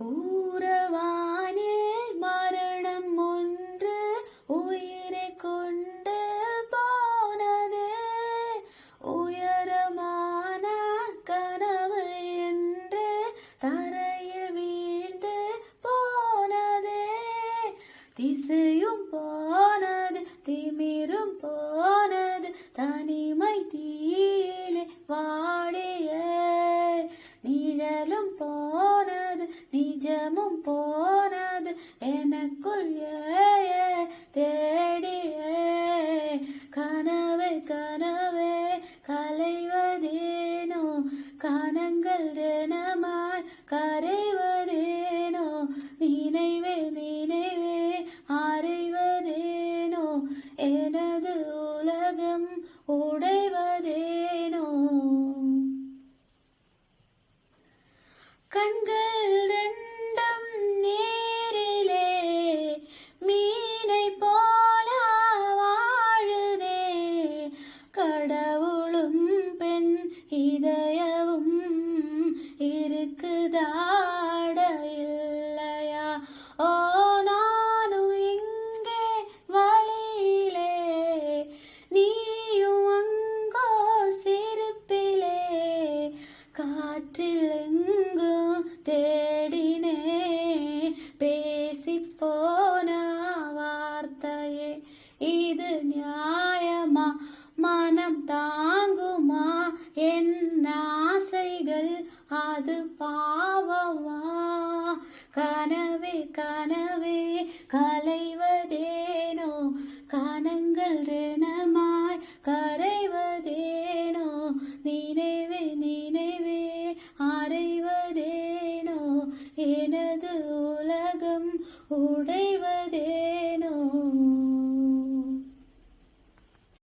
ஊரவானில் மரணம் ஒன்று உயிரை கொண்டு போனது. உயரமான கனவு என்று தரையில் வீழ்ந்து போனது. திசையும் போனது, திமிரும் போனது, தனிமை தீயிலே வாடிய நிழலும் போனது, நிஜமும் போனது, எனக்குள் தேடிய கனவே கனவே கலைவதேனோ, கனங்கள் தினமாய் கரைவதேனோ, நினைவே நினைவே அறைவதேனோ, எனது உலகம் உடைவதேனோ. கண்கள் ரெண்டும் நீரிலே மீனை போல வாழுதே. கடவுளும் பெண் இதயமும் இருக்குதாட இல்லையா? ஓ நானும் இங்கே வழியிலே, நீயும் அங்கோ சிரிப்பிலே. காற்றில் எங்கும் தேடினே பேசிப்போன வார்த்தையே, இது நியாயமா? மனம் தாங்குமா? என் ஆசைகள் அது பாவமா? கனவே கனவே கலைவதேனோ, கனங்கள் தினமாய் கரைவதேனோ, நினைவே நினைவே அறைவதேனோ, எனது உலகம் உடைவதே.